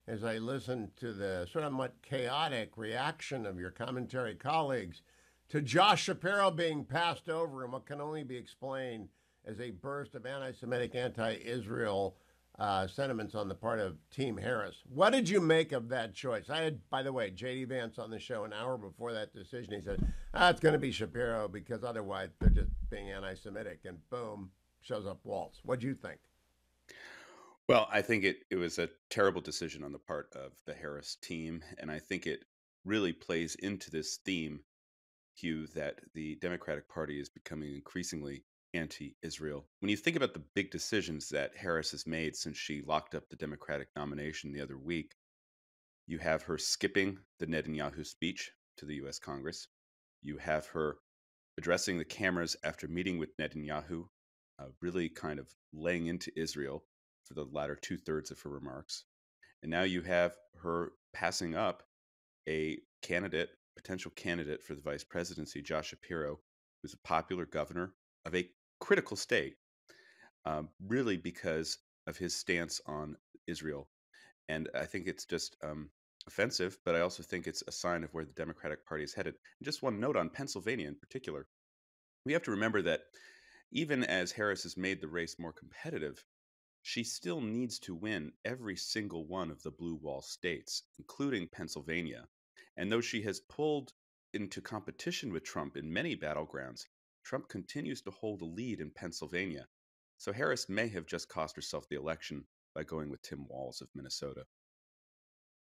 as I listened to the somewhat chaotic reaction of your commentary colleagues to Josh Shapiro being passed over in what can only be explained as a burst of anti Semitic, anti Israel sentiments on the part of Team Harris. What did you make of that choice? I had, by the way, J.D. Vance on the show an hour before that decision. He said, it's going to be Shapiro because otherwise they're just being anti Semitic. And boom, shows up Walz. What'd you think? Well, I think it was a terrible decision on the part of the Harris team, and I think it really plays into this theme, Hugh, that the Democratic Party is becoming increasingly anti-Israel. When you think about the big decisions that Harris has made since she locked up the Democratic nomination the other week, you have her skipping the Netanyahu speech to the U.S. Congress. You have her addressing the cameras after meeting with Netanyahu, really kind of laying into Israel for the latter two-thirds of her remarks. And now you have her passing up a candidate, potential candidate for the vice presidency, Josh Shapiro, who's a popular governor of a critical state, really because of his stance on Israel. And I think it's just offensive, but I also think it's a sign of where the Democratic Party is headed. And just one note on Pennsylvania in particular. We have to remember that even as Harris has made the race more competitive, she still needs to win every single one of the blue wall states, including Pennsylvania. And though she has pulled into competition with Trump in many battlegrounds, Trump continues to hold a lead in Pennsylvania. So Harris may have just cost herself the election by going with Tim Walz of Minnesota.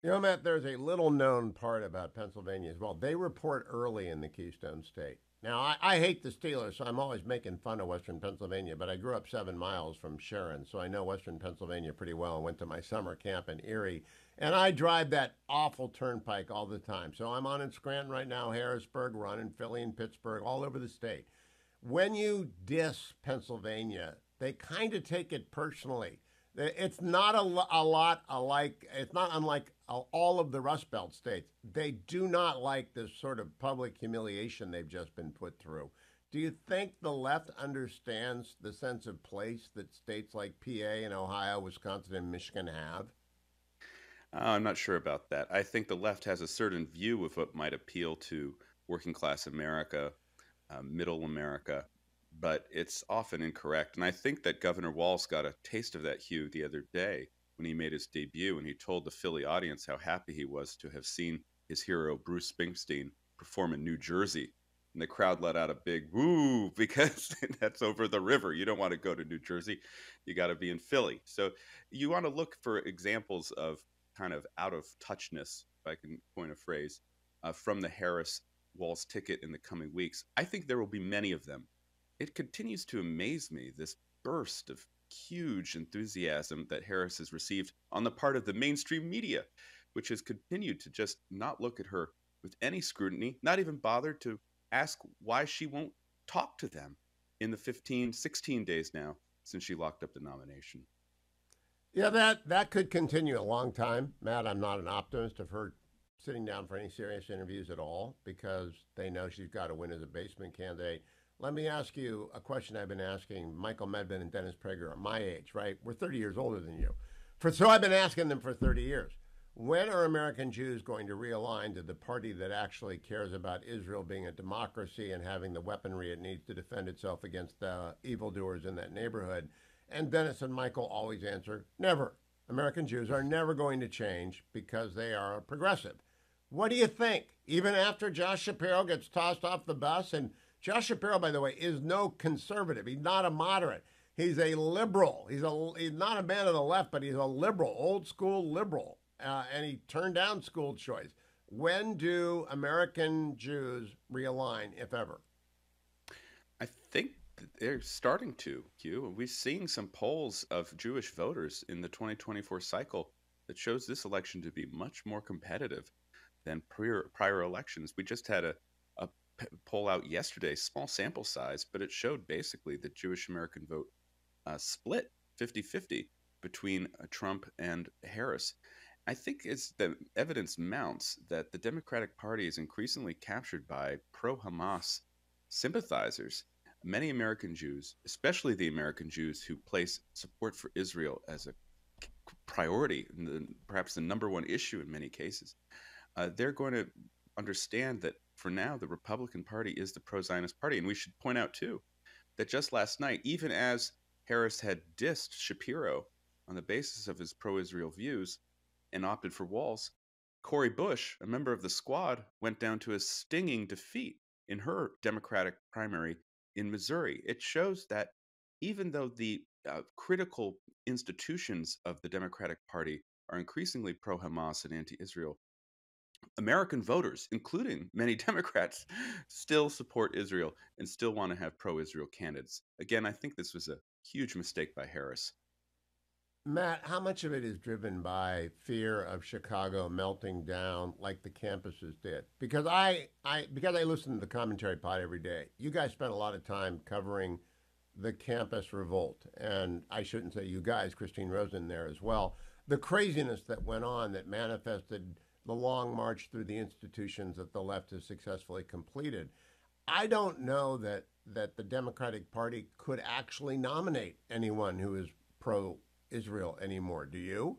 You know, Matt, there's a little known part about Pennsylvania as well. They report early in the Keystone State. Now, I hate the Steelers, so I'm always making fun of Western Pennsylvania, but I grew up 7 miles from Sharon, so I know Western Pennsylvania pretty well and went to my summer camp in Erie. And I drive that awful turnpike all the time. So I'm on in Scranton right now, Harrisburg, we're on in Philly and Pittsburgh, all over the state. When you diss Pennsylvania, they kind of take it personally. It's not a lot alike. It's not unlike all of the Rust Belt states. They do not like this sort of public humiliation they've just been put through. Do you think the left understands the sense of place that states like PA and Ohio, Wisconsin, and Michigan have? I'm not sure about that. I think the left has a certain view of what might appeal to working class America, middle America, but it's often incorrect. And I think that Governor Walz got a taste of that hue the other day when he made his debut and he told the Philly audience how happy he was to have seen his hero Bruce Springsteen perform in New Jersey. And the crowd let out a big woo because that's over the river. You don't want to go to New Jersey. You got to be in Philly. So you want to look for examples of kind of out of touchness, if I can coin a phrase, from the Harris Walz ticket in the coming weeks. I think there will be many of them. It continues to amaze me, this burst of huge enthusiasm that Harris has received on the part of the mainstream media, which has continued to just not look at her with any scrutiny, not even bother to ask why she won't talk to them in the 15, 16 days now since she locked up the nomination. Yeah, that could continue a long time. Matt, I'm not an optimist of her sitting down for any serious interviews at all because they know she's got to win as a basement candidate. Let me ask you a question I've been asking Michael Medvin and Dennis Prager at my age, right? We're 30 years older than you. So I've been asking them for 30 years. When are American Jews going to realign to the party that actually cares about Israel being a democracy and having the weaponry it needs to defend itself against the evildoers in that neighborhood? And Dennis and Michael always answer, never. American Jews are never going to change because they are progressive. What do you think? Even after Josh Shapiro gets tossed off the bus, and Josh Shapiro, by the way, is no conservative. He's not a moderate. He's a liberal. He's not a man of the left, but he's a liberal, old school liberal. And he turned down school choice. When do American Jews realign, if ever? I think that they're starting to, Hugh. We're seeing some polls of Jewish voters in the 2024 cycle that shows this election to be much more competitive than prior elections. We just had a poll out yesterday, small sample size, but it showed basically the Jewish American vote split 50-50 between Trump and Harris. I think as the evidence mounts that the Democratic Party is increasingly captured by pro Hamas sympathizers. Many American Jews, especially the American Jews who place support for Israel as a priority, perhaps the number one issue in many cases, they're going to understand that for now, the Republican Party is the pro-Zionist party. And we should point out, too, that just last night, even as Harris had dissed Shapiro on the basis of his pro-Israel views and opted for Walz, Cori Bush, a member of the squad, went down to a stinging defeat in her Democratic primary in Missouri. It shows that even though the critical institutions of the Democratic Party are increasingly pro-Hamas and anti-Israel, American voters, including many Democrats, still support Israel and still want to have pro-Israel candidates. Again, I think this was a huge mistake by Harris. Matt, how much of it is driven by fear of Chicago melting down like the campuses did? Because I listen to the commentary pod every day. You guys spent a lot of time covering the campus revolt, and I shouldn't say you guys, Christine Rosen there as well. The craziness that went on that manifested the long march through the institutions that the left has successfully completed. I don't know that the Democratic Party could actually nominate anyone who is pro Israel anymore. Do you?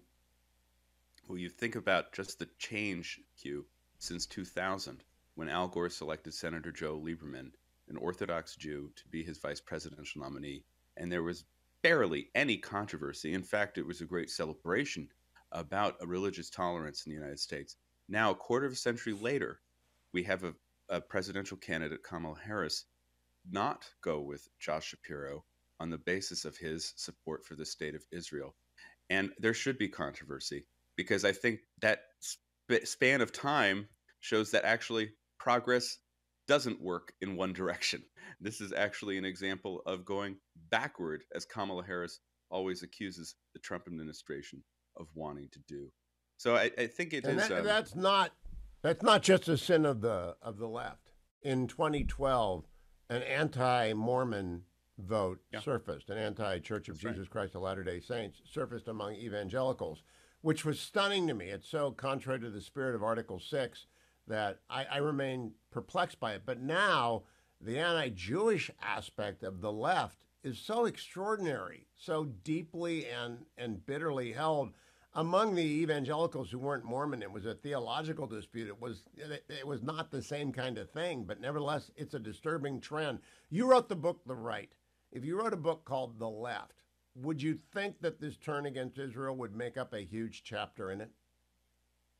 Well, you think about just the change, Hugh, since 2000, when Al Gore selected Senator Joe Lieberman, an Orthodox Jew, to be his vice presidential nominee, and there was barely any controversy. In fact, it was a great celebration about a religious tolerance in the United States. Now, a quarter of a century later, we have a presidential candidate, Kamala Harris, not go with Josh Shapiro on the basis of his support for the state of Israel. And there should be controversy because I think that span of time shows that actually progress doesn't work in one direction. This is actually an example of going backward, as Kamala Harris always accuses the Trump administration of wanting to do. So I think it And is. that's not just a sin of the left. In 2012, an anti-Mormon vote surfaced, an anti-Church of Jesus Christ of Latter-day Saints surfaced among evangelicals, which was stunning to me. It's so contrary to the spirit of Article 6 that I remain perplexed by it. But now the anti-Jewish aspect of the left is so extraordinary, so deeply and bitterly held among the evangelicals who weren't Mormon. It was a theological dispute. It was not the same kind of thing, but nevertheless, it's a disturbing trend. You wrote the book, The Right. If you wrote a book called The Left, would you think that this turn against Israel would make up a huge chapter in it?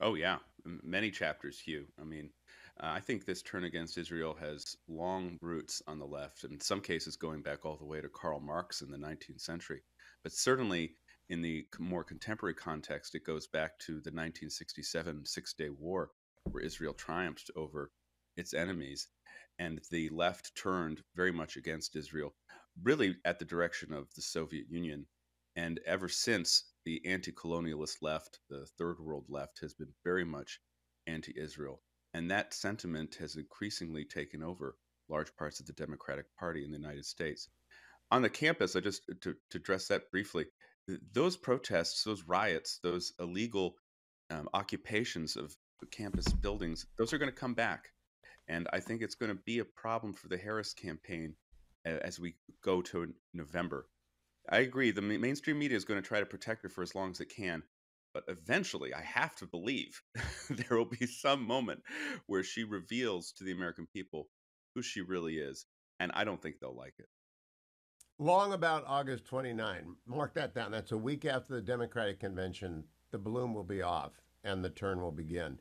Oh, yeah. Many chapters, Hugh. I mean, I think this turn against Israel has long roots on the left, in some cases going back all the way to Karl Marx in the 19th century. But certainly in the more contemporary context, it goes back to the 1967 Six-Day War, where Israel triumphed over its enemies. And the left turned very much against Israel, really at the direction of the Soviet Union. And ever since, the anti-colonialist left, the third world left, has been very much anti-Israel. And that sentiment has increasingly taken over large parts of the Democratic Party in the United States. On the campus, I just to address that briefly, those protests, those riots, those illegal occupations of campus buildings, those are going to come back. And I think it's going to be a problem for the Harris campaign as we go to November. I agree. The mainstream media is going to try to protect her for as long as it can. But eventually, I have to believe there will be some moment where she reveals to the American people who she really is. And I don't think they'll like it. Long about August 29. Mark that down. That's a week after the Democratic convention. The balloon will be off and the turn will begin.